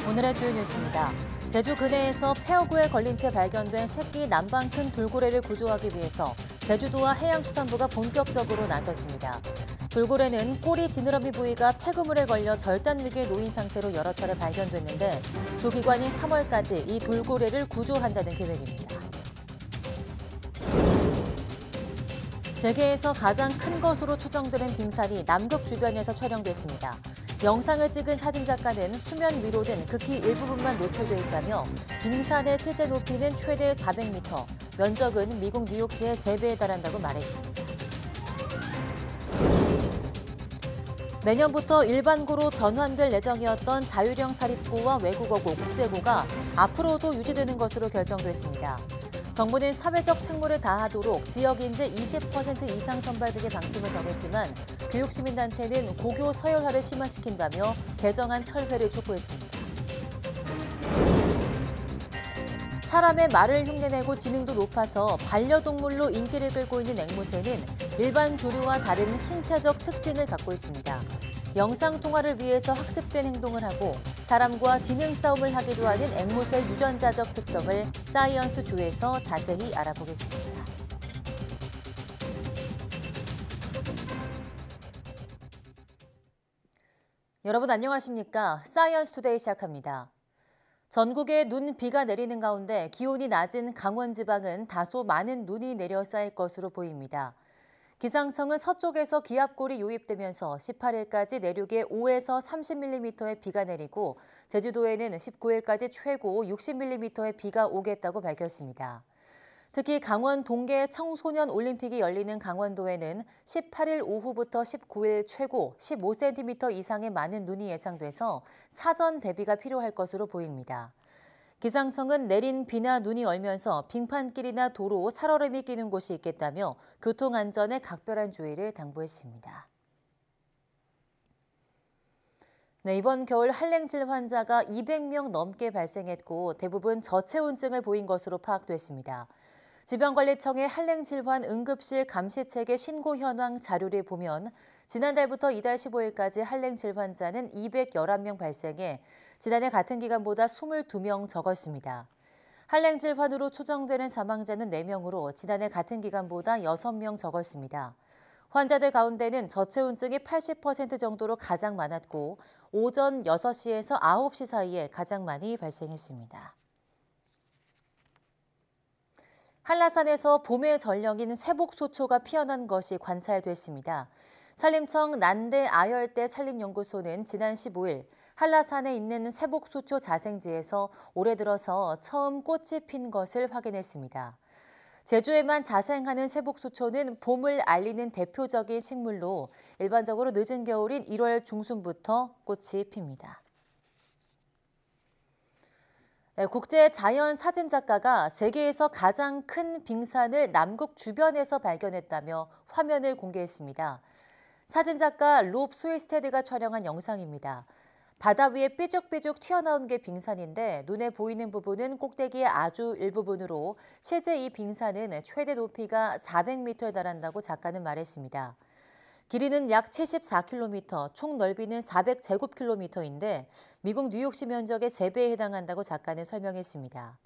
오늘의 주요 뉴스입니다. 제주 근해에서 폐허구에 걸린 채 발견된 새끼 남방 큰 돌고래를 구조하기 위해서 제주도와 해양수산부가 본격적으로 나섰습니다. 돌고래는 꼬리 지느러미 부위가 폐구물에 걸려 절단 위기에 놓인 상태로 여러 차례 발견됐는데 두 기관이 3월까지 이 돌고래를 구조한다는 계획입니다. 세계에서 가장 큰 것으로 추정되는 빙산이 남극 주변에서 촬영됐습니다. 영상을 찍은 사진작가는 수면 위로 된 극히 일부분만 노출돼 있다며 빙산의 실제 높이는 최대 400m, 면적은 미국 뉴욕시의 3배에 달한다고 말했습니다. 내년부터 일반고로 전환될 예정이었던 자율형 사립고와 외국어고, 국제고가 앞으로도 유지되는 것으로 결정됐습니다. 정부는 사회적 책무를 다하도록 지역인재 20% 이상 선발 등의 방침을 정했지만 교육시민단체는 고교 서열화를 심화시킨다며 개정안 철회를 촉구했습니다. 사람의 말을 흉내내고 지능도 높아서 반려동물로 인기를 끌고 있는 앵무새는 일반 조류와 다른 신체적 특징을 갖고 있습니다. 영상통화를 위해서 학습된 행동을 하고 사람과 지능 싸움을 하기도 하는 앵무새 유전자적 특성을 사이언스 주에서 자세히 알아보겠습니다. 여러분 안녕하십니까? 사이언스 투데이 시작합니다. 전국에 눈, 비가 내리는 가운데 기온이 낮은 강원 지방은 다소 많은 눈이 내려 쌓일 것으로 보입니다. 기상청은 서쪽에서 기압골이 유입되면서 18일까지 내륙에 5에서 30mm의 비가 내리고 제주도에는 19일까지 최고 60mm의 비가 오겠다고 밝혔습니다. 특히 강원 동계 청소년 올림픽이 열리는 강원도에는 18일 오후부터 19일 최고 15cm 이상의 많은 눈이 예상돼서 사전 대비가 필요할 것으로 보입니다. 기상청은 내린 비나 눈이 얼면서 빙판길이나 도로, 살얼음이 끼는 곳이 있겠다며 교통안전에 각별한 주의를 당부했습니다. 네, 이번 겨울 한랭질 환자가 200명 넘게 발생했고 대부분 저체온증을 보인 것으로 파악됐습니다. 질병관리청의 한랭질환 응급실 감시체계 신고 현황 자료를 보면 지난달부터 이달 15일까지 한랭질 환자는 211명 발생해 지난해 같은 기간보다 22명 적었습니다. 한랭질환으로 추정되는 사망자는 4명으로 지난해 같은 기간보다 6명 적었습니다. 환자들 가운데는 저체온증이 80% 정도로 가장 많았고 오전 6시에서 9시 사이에 가장 많이 발생했습니다. 한라산에서 봄의 전령인 세복소초가 피어난 것이 관찰됐습니다. 산림청 난대 아열대 산림연구소는 지난 15일 한라산에 있는 세복소초 자생지에서 올해 들어서 처음 꽃이 핀 것을 확인했습니다. 제주에만 자생하는 세복소초는 봄을 알리는 대표적인 식물로 일반적으로 늦은 겨울인 1월 중순부터 꽃이 핍니다. 국제 자연 사진작가가 세계에서 가장 큰 빙산을 남극 주변에서 발견했다며 화면을 공개했습니다. 사진작가 롭 스웨스테드가 촬영한 영상입니다. 바다 위에 삐죽삐죽 튀어나온 게 빙산인데 눈에 보이는 부분은 꼭대기의 아주 일부분으로 실제 이 빙산은 최대 높이가 400m에 달한다고 작가는 말했습니다. 길이는 약 74km, 총 넓이는 400제곱킬로미터인데 미국 뉴욕시 면적의 3배에 해당한다고 작가는 설명했습니다.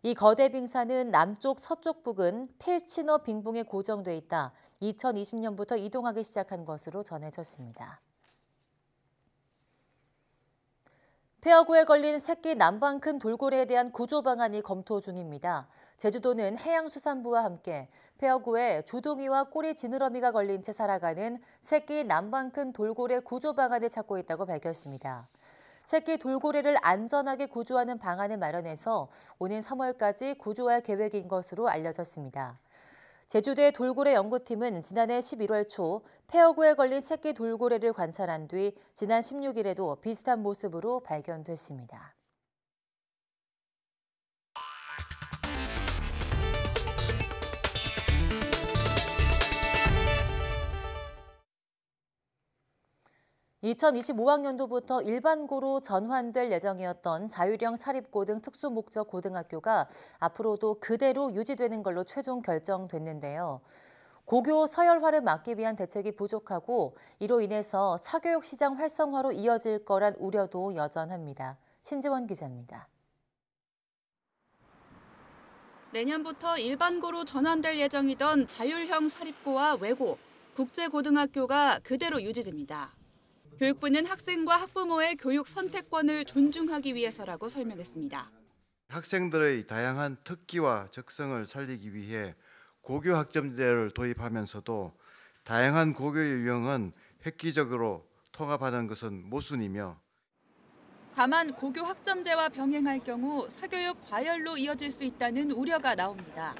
이 거대 빙산은 남쪽 서쪽 부근 필치너 빙봉에 고정돼 있다 2020년부터 이동하기 시작한 것으로 전해졌습니다. 폐허구에 걸린 새끼 남방 큰 돌고래에 대한 구조 방안이 검토 중입니다. 제주도는 해양수산부와 함께 폐허구에 주둥이와 꼬리 지느러미가 걸린 채 살아가는 새끼 남방 큰 돌고래 구조 방안을 찾고 있다고 밝혔습니다. 새끼 돌고래를 안전하게 구조하는 방안을 마련해서 오는 3월까지 구조할 계획인 것으로 알려졌습니다. 제주도의 돌고래 연구팀은 지난해 11월 초 폐허구에 걸린 새끼 돌고래를 관찰한 뒤 지난 16일에도 비슷한 모습으로 발견됐습니다. (2025학년도부터) 일반고로 전환될 예정이었던 자율형 사립고 등 특수목적 고등학교가 앞으로도 그대로 유지되는 걸로 최종 결정됐는데요. 고교 서열화를 막기 위한 대책이 부족하고 이로 인해서 사교육 시장 활성화로 이어질 거란 우려도 여전합니다. 신지원 기자입니다. 내년부터 일반고로 전환될 예정이던 자율형 사립고와 외고, 국제고등학교가 그대로 유지됩니다. 교육부는 학생과 학부모의 교육 선택권을 존중하기 위해서라고 설명했습니다. 학생들의 다양한 특기와 적성을 살리기 위해 고교 학점제를 도입하면서도 다양한 고교의 유형은 획기적으로 통합하는 것은 모순이며 다만 고교 학점제와 병행할 경우 사교육 과열로 이어질 수 있다는 우려가 나옵니다.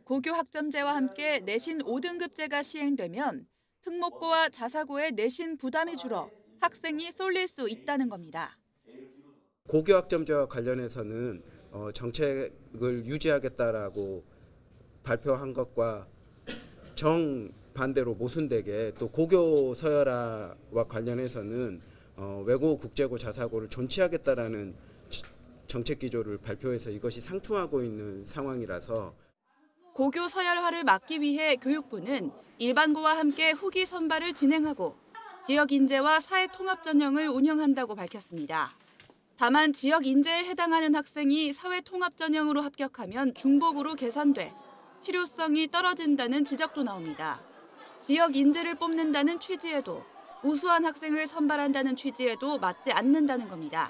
고교 학점제와 함께 내신 5등급제가 시행되면 특목고와 자사고의 내신 부담이 줄어 학생이 쏠릴 수 있다는 겁니다. 고교 학점제와 관련해서는 정책을 유지하겠다라고 발표한 것과 정반대로 모순되게 또 고교 서열화와 관련해서는 외고, 국제고, 자사고를 존치하겠다라는 정책 기조를 발표해서 이것이 상충하고 있는 상황이라서 고교 서열화를 막기 위해 교육부는 일반고와 함께 후기 선발을 진행하고 지역 인재와 사회 통합 전형을 운영한다고 밝혔습니다. 다만 지역 인재에 해당하는 학생이 사회 통합 전형으로 합격하면 중복으로 계산돼 실효성이 떨어진다는 지적도 나옵니다. 지역 인재를 뽑는다는 취지에도 우수한 학생을 선발한다는 취지에도 맞지 않는다는 겁니다.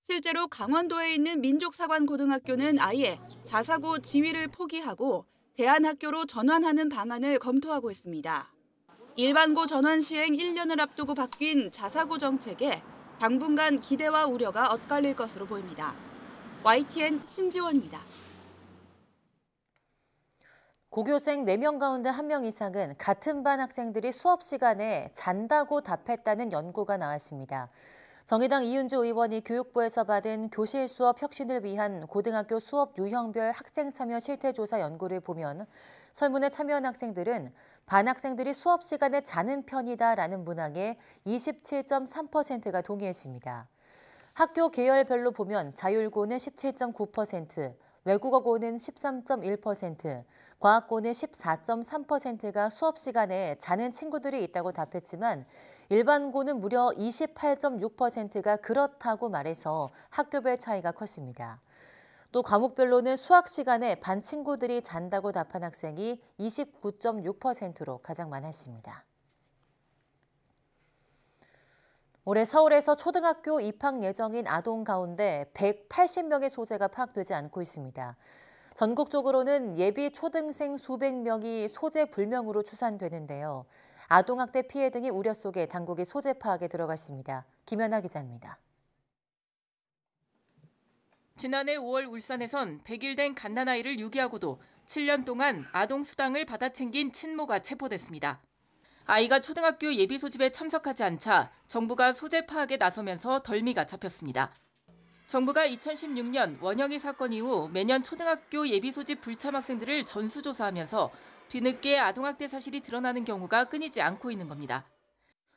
실제로 강원도에 있는 민족사관고등학교는 아예 자사고 지위를 포기하고 대안학교로 전환하는 방안을 검토하고 있습니다. 일반고 전환 시행 1년을 앞두고 바뀐 자사고 정책에 당분간 기대와 우려가 엇갈릴 것으로 보입니다. YTN 신지원입니다. 고교생 4명 가운데 1명 이상은 같은 반 학생들이 수업 시간에 잔다고 답했다는 연구가 나왔습니다. 정의당 이윤주 의원이 교육부에서 받은 교실 수업 혁신을 위한 고등학교 수업 유형별 학생 참여 실태조사 연구를 보면 설문에 참여한 학생들은 반 학생들이 수업 시간에 자는 편이다라는 문항에 27.3%가 동의했습니다. 학교 계열별로 보면 자율고는 17.9%, 외국어고는 13.1%, 과학고는 14.3%가 수업 시간에 자는 친구들이 있다고 답했지만 일반고는 무려 28.6%가 그렇다고 말해서 학교별 차이가 컸습니다. 또 과목별로는 수학 시간에 반 친구들이 잔다고 답한 학생이 29.6%로 가장 많았습니다. 올해 서울에서 초등학교 입학 예정인 아동 가운데 180명의 소재가 파악되지 않고 있습니다. 전국적으로는 예비 초등생 수백 명이 소재 불명으로 추산되는데요. 아동학대 피해 등의 우려 속에 당국이 소재 파악에 들어갔습니다. 김연아 기자입니다. 지난해 5월 울산에선 100일 된 갓난아이를 유기하고도 7년 동안 아동 수당을 받아 챙긴 친모가 체포됐습니다. 아이가 초등학교 예비 소집에 참석하지 않자 정부가 소재 파악에 나서면서 덜미가 잡혔습니다. 정부가 2016년 원영희 사건 이후 매년 초등학교 예비 소집 불참 학생들을 전수조사하면서 뒤늦게 아동학대 사실이 드러나는 경우가 끊이지 않고 있는 겁니다.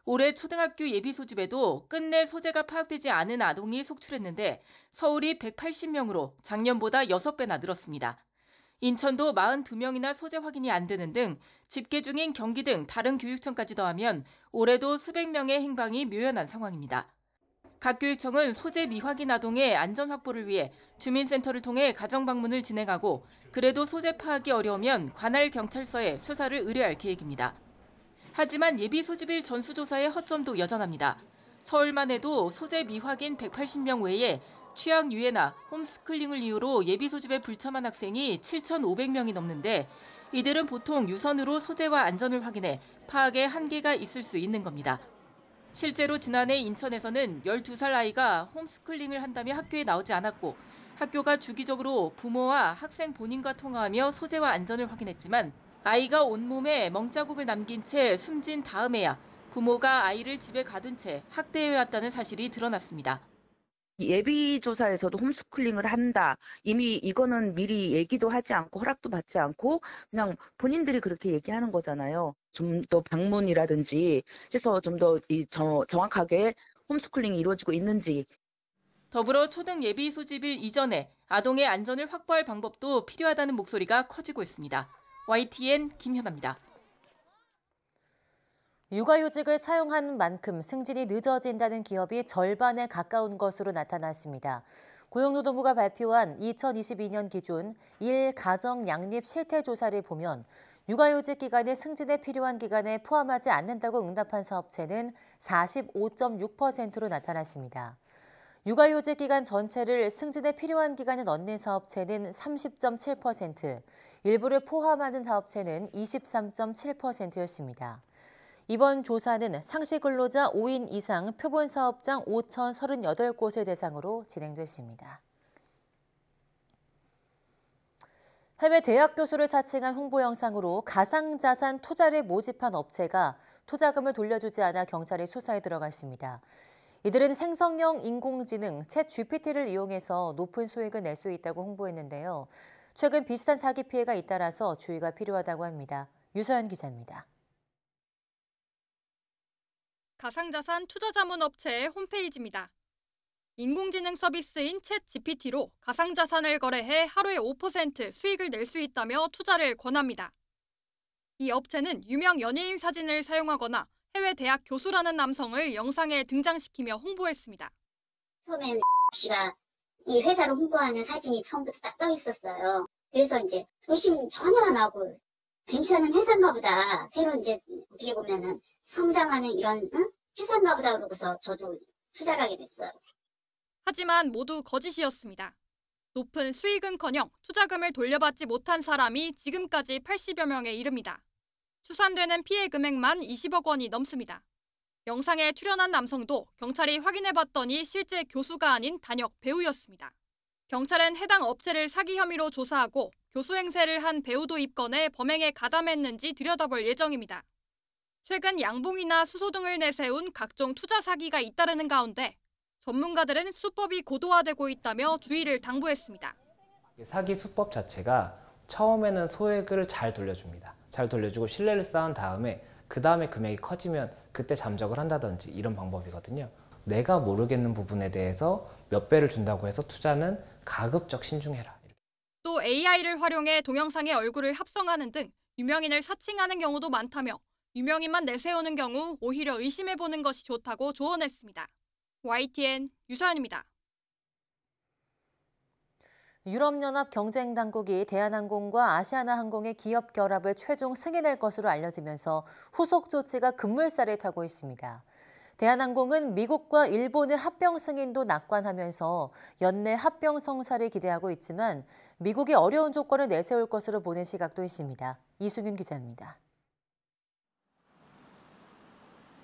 올해 초등학교 예비 소집에도 끝내 소재가 파악되지 않은 아동이 속출했는데 서울이 180명으로 작년보다 6배나 늘었습니다. 인천도 42명이나 소재 확인이 안 되는 등 집계 중인 경기 등 다른 교육청까지 더하면 올해도 수백 명의 행방이 묘연한 상황입니다. 각 교육청은 소재 미확인 아동의 안전 확보를 위해 주민센터를 통해 가정 방문을 진행하고 그래도 소재 파악이 어려우면 관할 경찰서에 수사를 의뢰할 계획입니다. 하지만 예비 소집일 전수조사의 허점도 여전합니다. 서울만 해도 소재 미확인 180명 외에 취학 유예나 홈스쿨링을 이유로 예비 소집에 불참한 학생이 7,500명이 넘는데 이들은 보통 유선으로 소재와 안전을 확인해 파악에 한계가 있을 수 있는 겁니다. 실제로 지난해 인천에서는 12살 아이가 홈스쿨링을 한다며 학교에 나오지 않았고 학교가 주기적으로 부모와 학생 본인과 통화하며 소재와 안전을 확인했지만 아이가 온몸에 멍자국을 남긴 채 숨진 다음에야 부모가 아이를 집에 가둔 채 학대해왔다는 사실이 드러났습니다. 예비조사에서도 홈스쿨링을 한다. 이미 이거는 미리 얘기도 하지 않고 허락도 받지 않고 그냥 본인들이 그렇게 얘기하는 거잖아요. 좀 더 방문이라든지 해서 좀 더 정확하게 홈스쿨링이 이루어지고 있는지. 더불어 초등 예비 소집일 이전에 아동의 안전을 확보할 방법도 필요하다는 목소리가 커지고 있습니다. YTN 김현아입니다. 육아휴직을 사용한 만큼 승진이 늦어진다는 기업이 절반에 가까운 것으로 나타났습니다. 고용노동부가 발표한 2022년 기준 1가정 양립 실태조사를 보면 육아휴직 기간에 승진에 필요한 기간에 포함하지 않는다고 응답한 사업체는 45.6%로 나타났습니다. 육아휴직 기간 전체를 승진에 필요한 기간에 넣는 사업체는 30.7%, 일부를 포함하는 사업체는 23.7%였습니다. 이번 조사는 상시근로자 5인 이상 표본사업장 5,038곳을 대상으로 진행됐습니다. 해외 대학 교수를 사칭한 홍보 영상으로 가상자산 투자를 모집한 업체가 투자금을 돌려주지 않아 경찰이 수사에 들어갔습니다. 이들은 생성형 인공지능 챗 GPT를 이용해서 높은 수익을 낼 수 있다고 홍보했는데요. 최근 비슷한 사기 피해가 잇따라서 주의가 필요하다고 합니다. 유서연 기자입니다. 가상자산 투자자문업체의 홈페이지입니다. 인공지능 서비스인 챗 GPT로 가상자산을 거래해 하루에 5% 수익을 낼 수 있다며 투자를 권합니다. 이 업체는 유명 연예인 사진을 사용하거나 해외 대학 교수라는 남성을 영상에 등장시키며 홍보했습니다. 처음엔 씨가 이 회사를 홍보하는 사진이 처음부터 딱 떠 있었어요. 그래서 이제 의심 전혀 안 하고 괜찮은 회사인가 보다. 새로 이제 어떻게 보면은 성장하는 이런 회사인가 보다 그러고서 저도 투자를 하게 됐어요. 하지만 모두 거짓이었습니다. 높은 수익은커녕 투자금을 돌려받지 못한 사람이 지금까지 80여 명에 이릅니다. 추산되는 피해 금액만 20억 원이 넘습니다. 영상에 출연한 남성도 경찰이 확인해봤더니 실제 교수가 아닌 단역 배우였습니다. 경찰은 해당 업체를 사기 혐의로 조사하고 교수 행세를 한 배우도 입건해 범행에 가담했는지 들여다볼 예정입니다. 최근 양봉이나 수소 등을 내세운 각종 투자 사기가 잇따르는 가운데 전문가들은 수법이 고도화되고 있다며 주의를 당부했습니다. 사기 수법 자체가 처음에는 소액을 잘 돌려줍니다. 잘 돌려주고 신뢰를 쌓은 다음에 그 다음에 금액이 커지면 그때 잠적을 한다든지 이런 방법이거든요. 내가 모르겠는 부분에 대해서 몇 배를 준다고 해서 투자는 가급적 신중해라. 또 AI를 활용해 동영상의 얼굴을 합성하는 등 유명인을 사칭하는 경우도 많다며 유명인만 내세우는 경우 오히려 의심해보는 것이 좋다고 조언했습니다. YTN 유서연입니다. 유럽연합 경쟁당국이 대한항공과 아시아나항공의 기업 결합을 최종 승인할 것으로 알려지면서 후속 조치가 급물살을 타고 있습니다. 대한항공은 미국과 일본의 합병 승인도 낙관하면서 연내 합병 성사를 기대하고 있지만 미국이 어려운 조건을 내세울 것으로 보는 시각도 있습니다. 이승윤 기자입니다.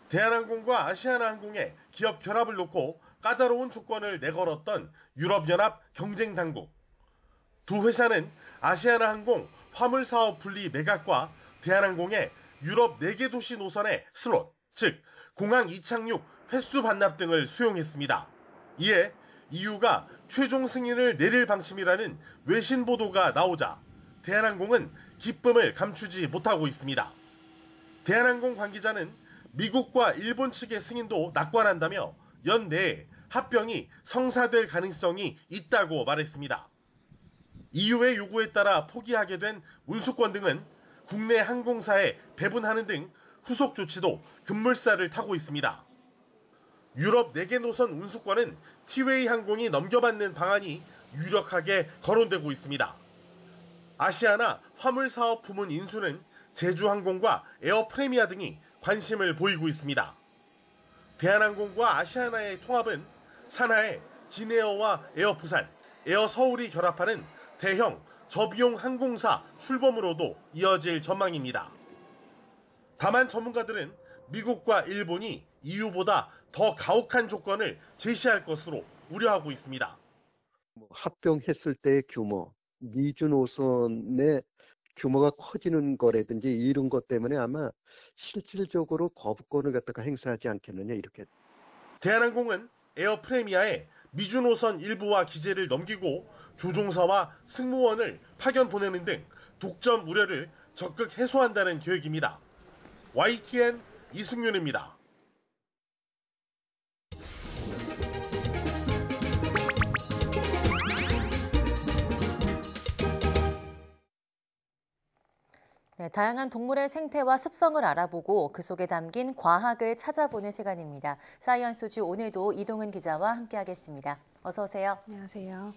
대한항공과 아시아나항공의 기업 결합을 놓고 까다로운 조건을 내걸었던 유럽연합 경쟁당국. 두 회사는 아시아나항공 화물사업 분리 매각과 대한항공의 유럽 4개 도시 노선의 슬롯, 즉 공항 이착륙 횟수 반납 등을 수용했습니다. 이에 EU가 최종 승인을 내릴 방침이라는 외신 보도가 나오자 대한항공은 기쁨을 감추지 못하고 있습니다. 대한항공 관계자는 미국과 일본 측의 승인도 낙관한다며 연내에 합병이 성사될 가능성이 있다고 말했습니다. EU의 요구에 따라 포기하게 된 운수권 등은 국내 항공사에 배분하는 등 후속 조치도 급물살을 타고 있습니다. 유럽 4개 노선 운수권은 티웨이 항공이 넘겨받는 방안이 유력하게 거론되고 있습니다. 아시아나 화물사업 부문 인수는 제주항공과 에어프레미아 등이 관심을 보이고 있습니다. 대한항공과 아시아나의 통합은 산하에 진에어와 에어부산, 에어서울이 결합하는 대형 저비용 항공사 출범으로도 이어질 전망입니다. 다만 전문가들은 미국과 일본이 EU보다 더 가혹한 조건을 제시할 것으로 우려하고 있습니다. 합병했을 때의 규모, 미주 노선의 규모가 커지는 거라든지 이런 것 때문에 아마 실질적으로 거부권을 갖다가 행사하지 않겠느냐 이렇게. 대한항공은 에어프레미아에 미주 노선 일부와 기재를 넘기고 조종사와 승무원을 파견 보내는 등 독점 우려를 적극 해소한다는 계획입니다. YTN 이승윤입니다. 네, 다양한 동물의 생태와 습성을 알아보고 그 속에 담긴 과학을 찾아보는 시간입니다. 사이언스주 오늘도 이동은 기자와 함께하겠습니다. 어서 오세요. 안녕하세요.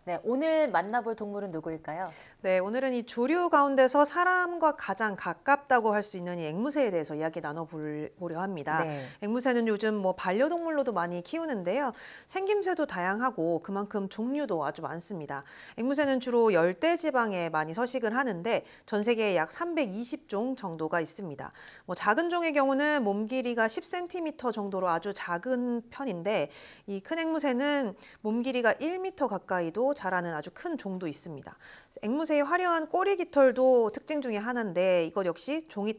네, 오늘 만나볼 동물은 누구일까요? 네, 오늘은 이 조류 가운데서 사람과 가장 가깝다고 할 수 있는 이 앵무새에 대해서 이야기 나눠보려 합니다. 네. 앵무새는 요즘 뭐 반려동물로도 많이 키우는데요. 생김새도 다양하고 그만큼 종류도 아주 많습니다. 앵무새는 주로 열대 지방에 많이 서식을 하는데 전 세계에 약 320종 정도가 있습니다. 뭐 작은 종의 경우는 몸 길이가 10cm 정도로 아주 작은 편인데 이 큰 앵무새는 몸 길이가 1m 가까이도 자라는 아주 큰 종도 있습니다. 앵무새의 화려한 꼬리 깃털도 특징 중에 하나인데 이것 역시 종에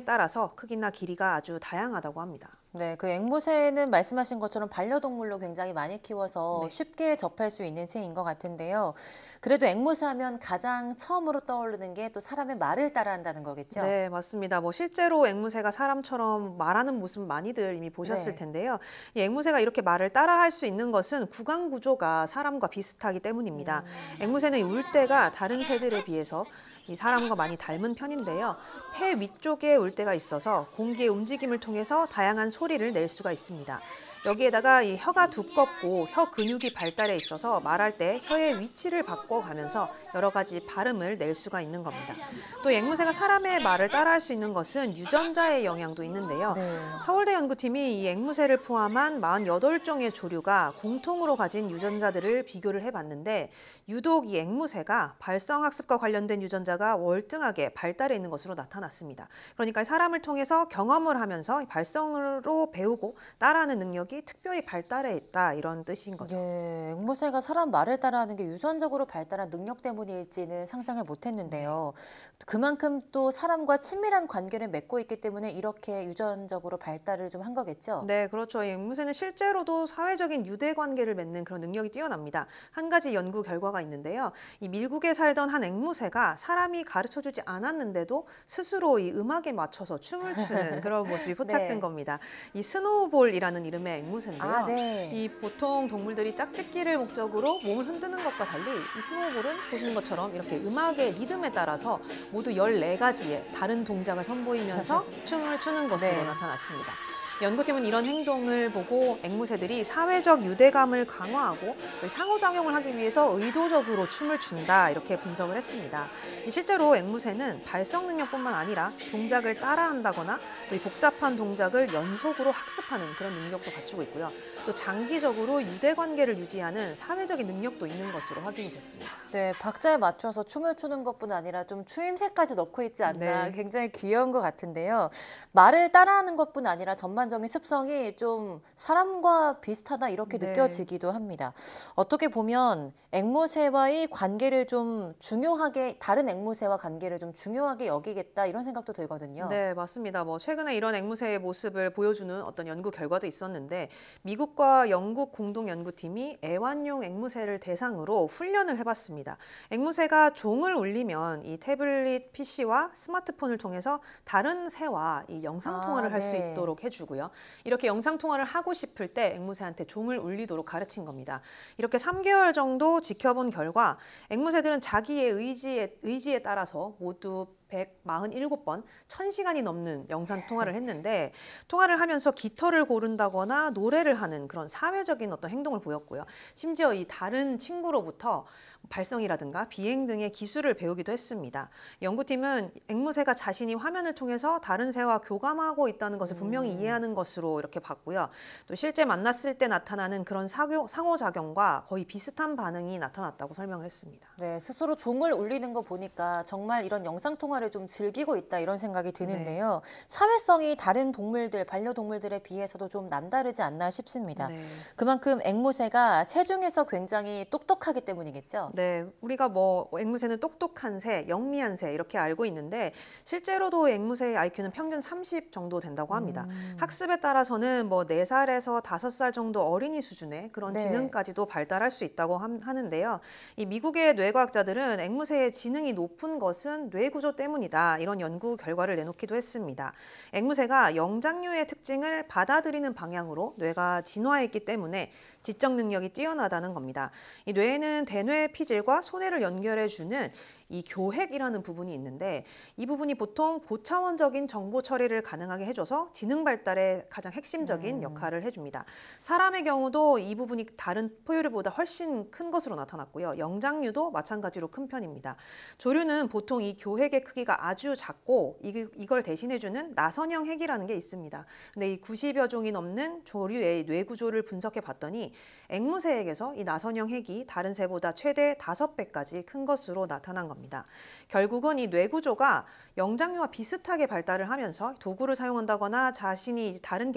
따라서 크기나 길이가 아주 다양하다고 합니다. 네, 그 앵무새는 말씀하신 것처럼 반려동물로 굉장히 많이 키워서 네. 쉽게 접할 수 있는 새인 것 같은데요. 그래도 앵무새 하면 가장 처음으로 떠오르는 게 또 사람의 말을 따라한다는 거겠죠? 네, 맞습니다. 뭐 실제로 앵무새가 사람처럼 말하는 모습 많이들 이미 보셨을 네. 텐데요. 이 앵무새가 이렇게 말을 따라할 수 있는 것은 구강 구조가 사람과 비슷하기 때문입니다. 앵무새는 울 때가 다른 새들에 비해서 이 사람과 많이 닮은 편인데요. 폐 위쪽에 울대가 있어서 공기의 움직임을 통해서 다양한 소리를 낼 수가 있습니다. 여기에다가 이 혀가 두껍고 혀 근육이 발달해 있어서 말할 때 혀의 위치를 바꿔가면서 여러 가지 발음을 낼 수가 있는 겁니다. 또 앵무새가 사람의 말을 따라할 수 있는 것은 유전자의 영향도 있는데요. 네. 서울대 연구팀이 이 앵무새를 포함한 48종의 조류가 공통으로 가진 유전자들을 비교를 해봤는데 유독 이 앵무새가 발성학습과 관련된 유전자가 월등하게 발달해 있는 것으로 나타났습니다. 그러니까 사람을 통해서 경험을 하면서 발성으로 배우고 따라하는 능력이 특별히 발달해 있다 이런 뜻인 거죠. 네, 앵무새가 사람 말을 따라하는 게 유전적으로 발달한 능력 때문일지는 상상을 못했는데요. 그만큼 또 사람과 친밀한 관계를 맺고 있기 때문에 이렇게 유전적으로 발달을 좀 한 거겠죠? 네, 그렇죠. 이 앵무새는 실제로도 사회적인 유대 관계를 맺는 그런 능력이 뛰어납니다. 한 가지 연구 결과가 있는데요. 이 밀국에 살던 한 앵무새가 사람이 가르쳐주지 않았는데도 스스로 이 음악에 맞춰서 춤을 추는 그런 모습이 포착된 네. 겁니다. 이 스노우볼이라는 이름의 앵무새인데요. 아, 네. 이 보통 동물들이 짝짓기를 목적으로 몸을 흔드는 것과 달리 이 스노우볼은 보시는 것처럼 이렇게 음악의 리듬에 따라서 모두 14가지의 다른 동작을 선보이면서 춤을 추는 것으로 네. 나타났습니다. 연구팀은 이런 행동을 보고 앵무새들이 사회적 유대감을 강화하고 상호작용을 하기 위해서 의도적으로 춤을 춘다 이렇게 분석을 했습니다. 실제로 앵무새는 발성 능력뿐만 아니라 동작을 따라한다거나 또 이 복잡한 동작을 연속으로 학습하는 그런 능력도 갖추고 있고요. 또 장기적으로 유대관계를 유지하는 사회적인 능력도 있는 것으로 확인이 됐습니다. 네, 박자에 맞춰서 춤을 추는 것뿐 아니라 좀 추임새까지 넣고 있지 않나 네. 굉장히 귀여운 것 같은데요. 말을 따라하는 것뿐 아니라 전반적인 습성이 좀 사람과 비슷하다 이렇게 네. 느껴지기도 합니다. 어떻게 보면 앵무새와의 관계를 좀 중요하게 다른 앵무새와 관계를 좀 중요하게 여기겠다 이런 생각도 들거든요. 네, 맞습니다. 뭐 최근에 이런 앵무새의 모습을 보여주는 어떤 연구 결과도 있었는데 미국과 영국 공동 연구팀이 애완용 앵무새를 대상으로 훈련을 해봤습니다. 앵무새가 종을 울리면 이 태블릿 PC와 스마트폰을 통해서 다른 새와 이 영상 통화를 할 수 네. 있도록 해주고요. 이렇게 영상 통화를 하고 싶을 때 앵무새한테 종을 울리도록 가르친 겁니다. 이렇게 3개월 정도 지켜본 결과 앵무새들은 자기의 의지에 따라서 모두 147번, 1000시간이 넘는 영상 통화를 했는데 통화를 하면서 깃털을 고른다거나 노래를 하는 그런 사회적인 어떤 행동을 보였고요. 심지어 이 다른 친구로부터 발성이라든가 비행 등의 기술을 배우기도 했습니다. 연구팀은 앵무새가 자신이 화면을 통해서 다른 새와 교감하고 있다는 것을 분명히 이해하는 것으로 이렇게 봤고요. 또 실제 만났을 때 나타나는 그런 상호작용과 거의 비슷한 반응이 나타났다고 설명을 했습니다. 네, 스스로 종을 울리는 거 보니까 정말 이런 영상 통화를 좀 즐기고 있다 이런 생각이 드는데요. 사회성이 다른 동물들, 반려동물들에 비해서도 좀 남다르지 않나 싶습니다. 네. 그만큼 앵무새가 새 중에서 굉장히 똑똑하기 때문이겠죠? 네, 우리가 뭐 앵무새는 똑똑한 새, 영리한 새 이렇게 알고 있는데 실제로도 앵무새의 IQ는 평균 30 정도 된다고 합니다. 학습에 따라서는 뭐 4살에서 5살 정도 어린이 수준의 그런 네. 지능까지도 발달할 수 있다고 하는데요. 이 미국의 뇌과학자들은 앵무새의 지능이 높은 것은 뇌 구조 때문이다. 이런 연구 결과를 내놓기도 했습니다. 앵무새가 영장류의 특징을 받아들이는 방향으로 뇌가 진화했기 때문에 지적 능력이 뛰어나다는 겁니다. 이 뇌에는 대뇌 피질과 소뇌를 연결해주는 이 교획이라는 부분이 있는데 이 부분이 보통 고차원적인 정보 처리를 가능하게 해줘서 지능 발달에 가장 핵심적인 역할을 해줍니다. 사람의 경우도 이 부분이 다른 포유류보다 훨씬 큰 것으로 나타났고요. 영장류도 마찬가지로 큰 편입니다. 조류는 보통 이 교획의 크기가 아주 작고 이걸 대신해주는 나선형 핵이라는 게 있습니다. 근데 이 90여 종이 넘는 조류의 뇌 구조를 분석해 봤더니 앵무새에게서 이 나선형 핵이 다른 새보다 최대 5배까지 큰 것으로 나타난 겁니다. 결국은 이 뇌 구조가 영장류와 비슷하게 발달을 하면서 도구를 사용한다거나 자신이 다른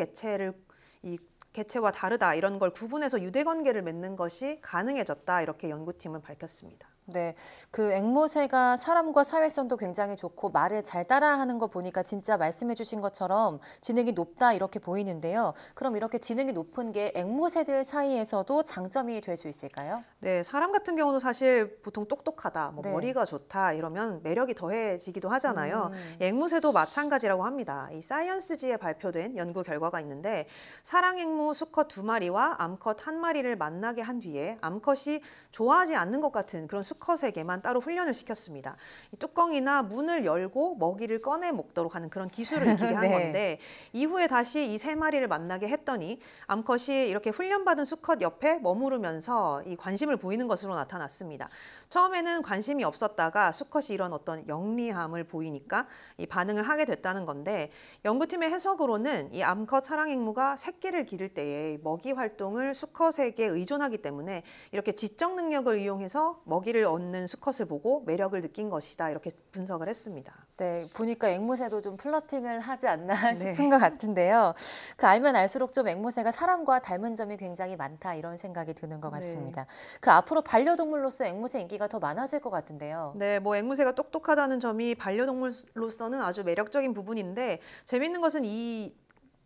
개체와 다르다 이런 걸 구분해서 유대관계를 맺는 것이 가능해졌다 이렇게 연구팀은 밝혔습니다. 네, 그 앵무새가 사람과 사회성도 굉장히 좋고 말을 잘 따라하는 거 보니까 진짜 말씀해 주신 것처럼 지능이 높다 이렇게 보이는데요. 그럼 이렇게 지능이 높은 게 앵무새들 사이에서도 장점이 될 수 있을까요? 네, 사람 같은 경우도 사실 보통 똑똑하다, 네. 머리가 좋다 이러면 매력이 더해지기도 하잖아요. 앵무새도 마찬가지라고 합니다. 이 사이언스지에 발표된 연구 결과가 있는데 사랑 앵무 수컷 2마리와 암컷 1마리를 만나게 한 뒤에 암컷이 좋아하지 않는 것 같은 그런 수컷에게만 따로 훈련을 시켰습니다. 이 뚜껑이나 문을 열고 먹이를 꺼내 먹도록 하는 그런 기술을 익히게 한 네. 건데 이후에 다시 이 3마리를 만나게 했더니 암컷이 이렇게 훈련받은 수컷 옆에 머무르면서 이 관심을 보이는 것으로 나타났습니다. 처음에는 관심이 없었다가 수컷이 이런 어떤 영리함을 보이니까 이 반응을 하게 됐다는 건데 연구팀의 해석으로는 이 암컷 사랑앵무가 새끼를 기를 때에 먹이 활동을 수컷에게 의존하기 때문에 이렇게 지적 능력을 이용해서 먹이를 얻는 수컷을 보고 매력을 느낀 것이다 이렇게 분석을 했습니다. 네, 보니까 앵무새도 좀 플러팅을 하지 않나 싶은 것 같은데요. 그 알면 알수록 좀 앵무새가 사람과 닮은 점이 굉장히 많다 이런 생각이 드는 것 같습니다. 그 앞으로 반려동물로서 앵무새 인기가 더 많아질 것 같은데요. 네, 뭐 앵무새가 똑똑하다는 점이 반려동물로서는 아주 매력적인 부분인데 재미있는 것은 이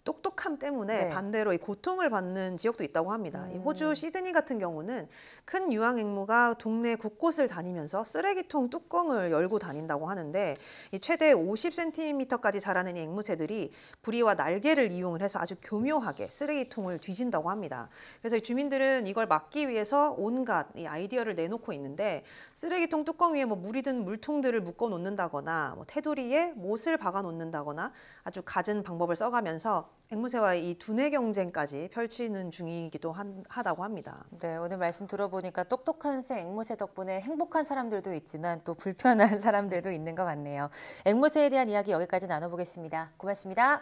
똑똑함 때문에 네. 반대로 이 고통을 받는 지역도 있다고 합니다. 이 호주 시드니 같은 경우는 큰 유황 앵무가 동네 곳곳을 다니면서 쓰레기통 뚜껑을 열고 다닌다고 하는데 이 최대 50cm까지 자라는 이 앵무새들이 부리와 날개를 이용을 해서 아주 교묘하게 쓰레기통을 뒤진다고 합니다. 그래서 이 주민들은 이걸 막기 위해서 온갖 이 아이디어를 내놓고 있는데 쓰레기통 뚜껑 위에 뭐 물이 든 물통들을 묶어 놓는다거나 뭐 테두리에 못을 박아 놓는다거나 아주 갖은 방법을 써가면서 앵무새와의 이 두뇌 경쟁까지 펼치는 중이기도 하다고 합니다. 네, 오늘 말씀 들어보니까 똑똑한 새 앵무새 덕분에 행복한 사람들도 있지만 또 불편한 사람들도 있는 것 같네요. 앵무새에 대한 이야기 여기까지 나눠보겠습니다. 고맙습니다.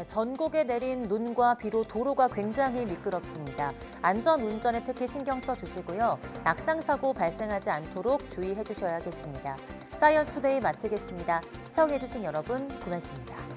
전국에 내린 눈과 비로 도로가 굉장히 미끄럽습니다. 안전 운전에 특히 신경 써주시고요. 낙상사고 발생하지 않도록 주의해 주셔야겠습니다. 사이언스 투데이 마치겠습니다. 시청해 주신 여러분 고맙습니다.